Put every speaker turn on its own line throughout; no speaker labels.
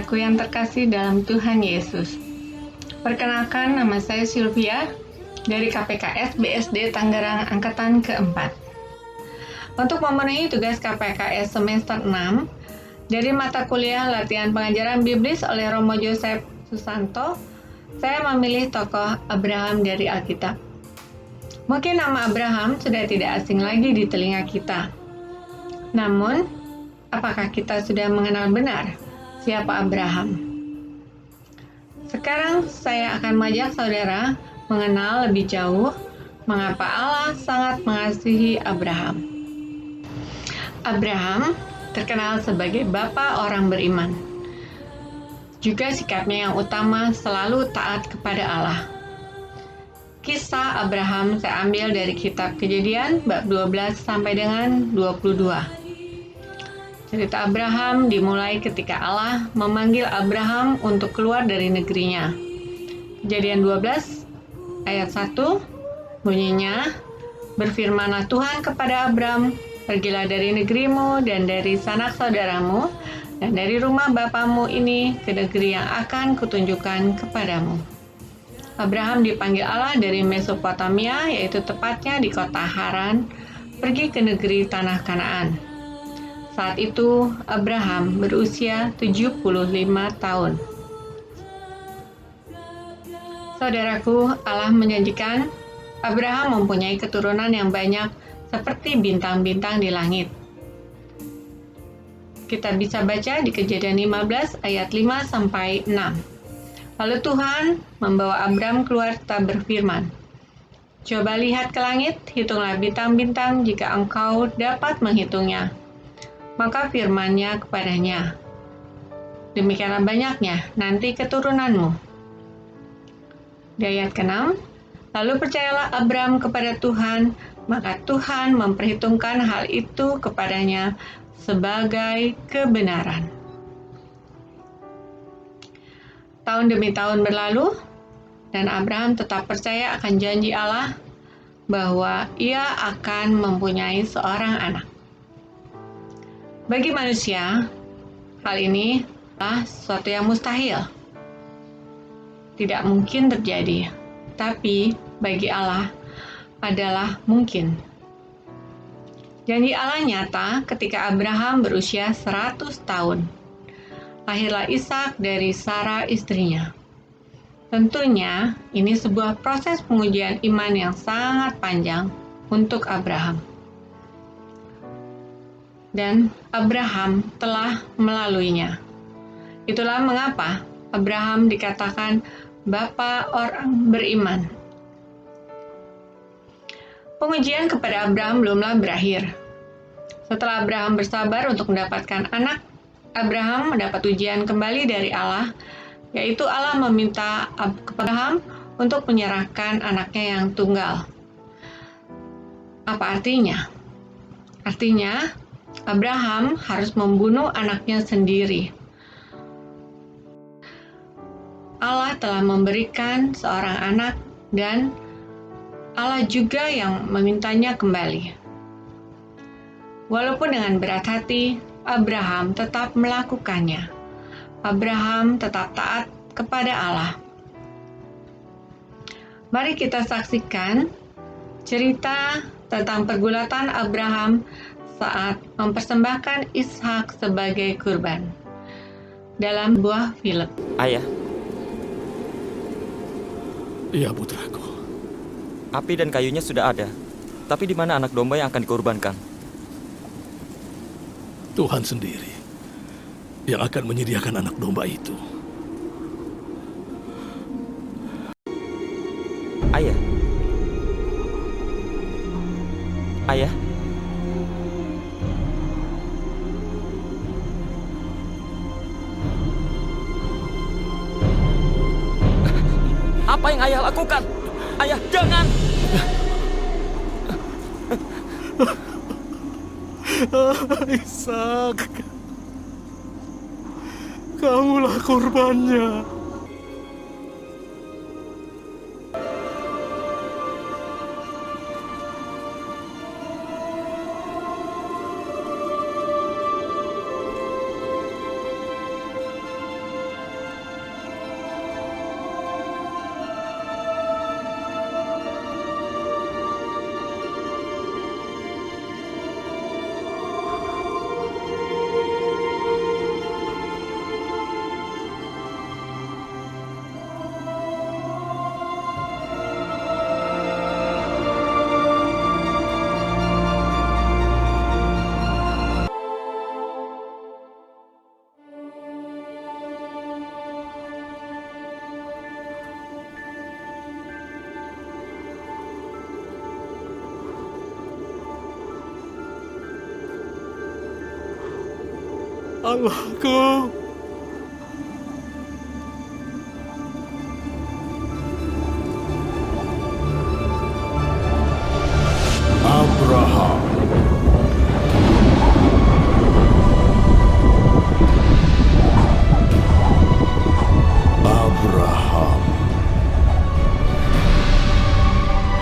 saudaraku yang terkasih dalam Tuhan Yesus. Perkenalkan, nama saya Sylvia dari KPKS BSD Tangerang Angkatan keempat. Untuk memenuhi tugas KPKS semester 6 dari mata kuliah latihan pengajaran biblis oleh Romo Joseph Susanto, saya memilih tokoh Abraham dari Alkitab. Mungkin nama Abraham sudah tidak asing lagi di telinga kita. Namun, apakah kita sudah mengenal benar siapa Abraham? Sekarang saya akan mengajak saudara mengenal lebih jauh mengapa Allah sangat mengasihi Abraham. Abraham terkenal sebagai bapa orang beriman. Juga sikapnya yang utama selalu taat kepada Allah. Kisah Abraham saya ambil dari kitab Kejadian bab 12 sampai dengan 22. Cerita Abraham dimulai ketika Allah memanggil Abraham untuk keluar dari negerinya. Kejadian 12 ayat 1 bunyinya, "Berfirmanlah Tuhan kepada Abram, pergilah dari negerimu dan dari sanak saudaramu dan dari rumah bapamu ini ke negeri yang akan kutunjukkan kepadamu." Abraham dipanggil Allah dari Mesopotamia, yaitu tepatnya di kota Haran, pergi ke negeri tanah Kanaan. Saat itu Abraham berusia 75 tahun. Saudaraku, Allah menjanjikan Abraham mempunyai keturunan yang banyak seperti bintang-bintang di langit. Kita bisa baca di Kejadian 15 ayat 5 sampai 6. Lalu Tuhan membawa Abram keluar serta berfirman, "Coba lihat ke langit, hitunglah bintang-bintang jika engkau dapat menghitungnya." Maka firman-Nya kepadanya, "Demikianlah banyaknya nanti keturunanmu." Di ayat ke-6, "Lalu percayalah Abram kepada Tuhan, maka Tuhan memperhitungkan hal itu kepadanya sebagai kebenaran." Tahun demi tahun berlalu, dan Abraham tetap percaya akan janji Allah bahwa ia akan mempunyai seorang anak. Bagi manusia, hal ini adalah sesuatu yang mustahil. Tidak mungkin terjadi, tapi bagi Allah adalah mungkin. Janji Allah nyata ketika Abraham berusia 100 tahun. Lahirlah Ishak dari Sarah istrinya. Tentunya ini sebuah proses pengujian iman yang sangat panjang untuk Abraham. Dan Abraham telah melaluinya. Itulah mengapa Abraham dikatakan bapa orang beriman. Pengujian kepada Abraham belumlah berakhir. Setelah Abraham bersabar untuk mendapatkan anak, Abraham mendapat ujian kembali dari Allah, yaitu Allah meminta Abraham untuk menyerahkan anaknya yang tunggal. Apa artinya? Artinya, Abraham harus membunuh anaknya sendiri. Allah telah memberikan seorang anak dan Allah juga yang memintanya kembali. Walaupun dengan berat hati, Abraham tetap melakukannya. Abraham tetap taat kepada Allah. Mari kita saksikan cerita tentang pergulatan Abraham saat mempersembahkan Ishak sebagai kurban dalam buah film.
Ayah,
Iya, putraku.
api dan kayunya sudah ada. Tapi di mana anak domba yang akan dikorbankan?
Tuhan sendiri yang akan menyediakan anak domba itu.
Ayah. Ayah. Apa yang ayah lakukan? Ayah, jangan!
Ishak, kamulah kurbannya. Allahku. Abraham. Abraham.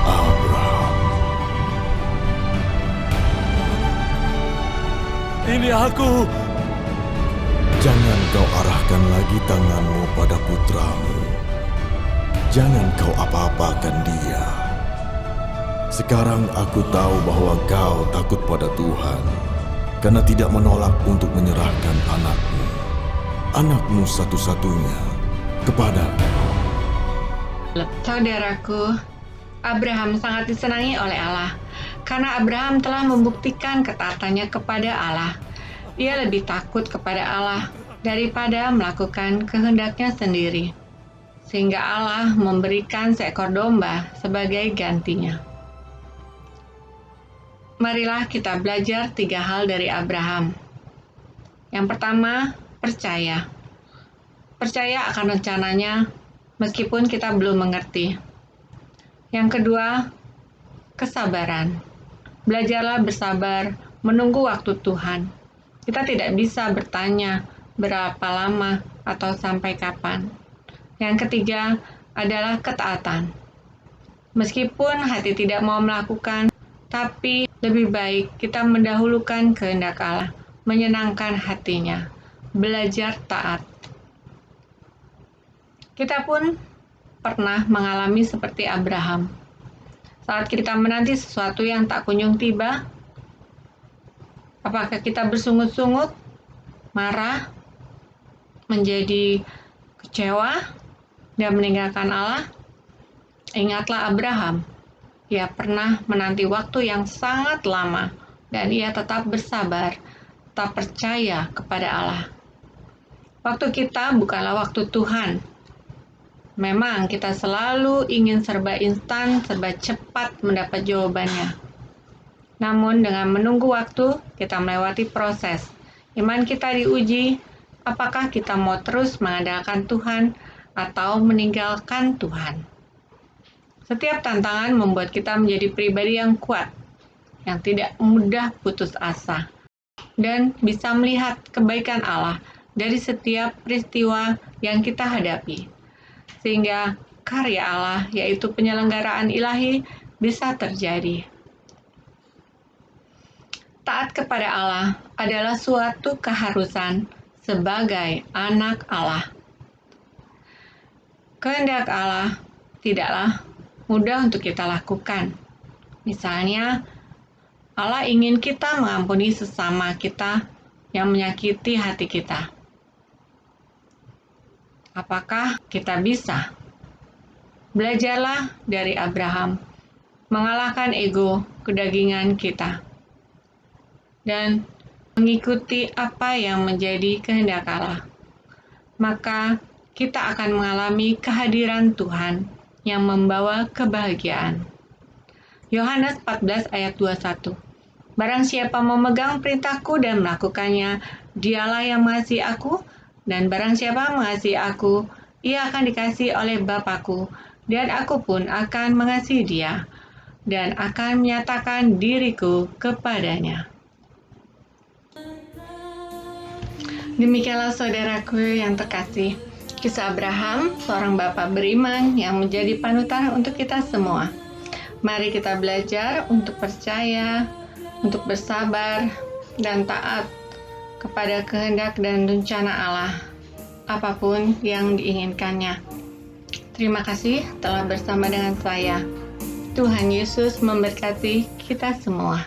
Abraham. Ini aku.
Jangan kau arahkan lagi tanganmu pada putramu. Jangan kau apa-apakan dia. Sekarang aku tahu bahwa kau takut pada Tuhan, karena tidak menolak untuk menyerahkan anakmu satu-satunya, kepadaku.
Saudaraku, Abraham sangat disenangi oleh Allah, karena Abraham telah membuktikan ketaatannya kepada Allah. Ia lebih takut kepada Allah daripada melakukan kehendaknya sendiri, sehingga Allah memberikan seekor domba sebagai gantinya. Marilah kita belajar 3 hal dari Abraham. Yang pertama, percaya. Percaya akan rencananya meskipun kita belum mengerti. Yang kedua, kesabaran. Belajarlah bersabar menunggu waktu Tuhan. Kita tidak bisa bertanya berapa lama atau sampai kapan. Yang ketiga adalah ketaatan. Meskipun hati tidak mau melakukan, tapi lebih baik kita mendahulukan kehendak Allah, menyenangkan hatinya, belajar taat. Kita pun pernah mengalami seperti Abraham. Saat kita menanti sesuatu yang tak kunjung tiba, apakah kita bersungut-sungut, marah, menjadi kecewa, dan meninggalkan Allah? Ingatlah Abraham. Ia pernah menanti waktu yang sangat lama, dan ia tetap bersabar, tetap percaya kepada Allah. Waktu kita bukanlah waktu Tuhan. Memang kita selalu ingin serba instan, serba cepat mendapat jawabannya. Namun dengan menunggu waktu, kita melewati proses. Iman kita diuji, apakah kita mau terus mengandalkan Tuhan atau meninggalkan Tuhan. Setiap tantangan membuat kita menjadi pribadi yang kuat, yang tidak mudah putus asa, dan bisa melihat kebaikan Allah dari setiap peristiwa yang kita hadapi. Sehingga karya Allah, yaitu penyelenggaraan ilahi, bisa terjadi. Taat kepada Allah adalah suatu keharusan sebagai anak Allah. Kehendak Allah tidaklah mudah untuk kita lakukan. Misalnya, Allah ingin kita mengampuni sesama kita yang menyakiti hati kita. Apakah kita bisa? Belajarlah dari Abraham, mengalahkan ego kedagingan kita, dan mengikuti apa yang menjadi kehendak Allah. Maka kita akan mengalami kehadiran Tuhan yang membawa kebahagiaan. Yohanes 14 ayat 21. Barang siapa memegang perintahku dan melakukannya, dialah yang mengasihi aku, dan barang siapa mengasihi aku, ia akan dikasihi oleh Bapa-Ku, dan aku pun akan mengasihi dia, dan akan menyatakan diriku kepadanya. Demikianlah saudaraku yang terkasih, kisah Abraham, seorang bapak beriman yang menjadi panutan untuk kita semua. Mari kita belajar untuk percaya, untuk bersabar, dan taat kepada kehendak dan rencana Allah, apapun yang diinginkannya. Terima kasih telah bersama dengan saya. Tuhan Yesus memberkati kita semua.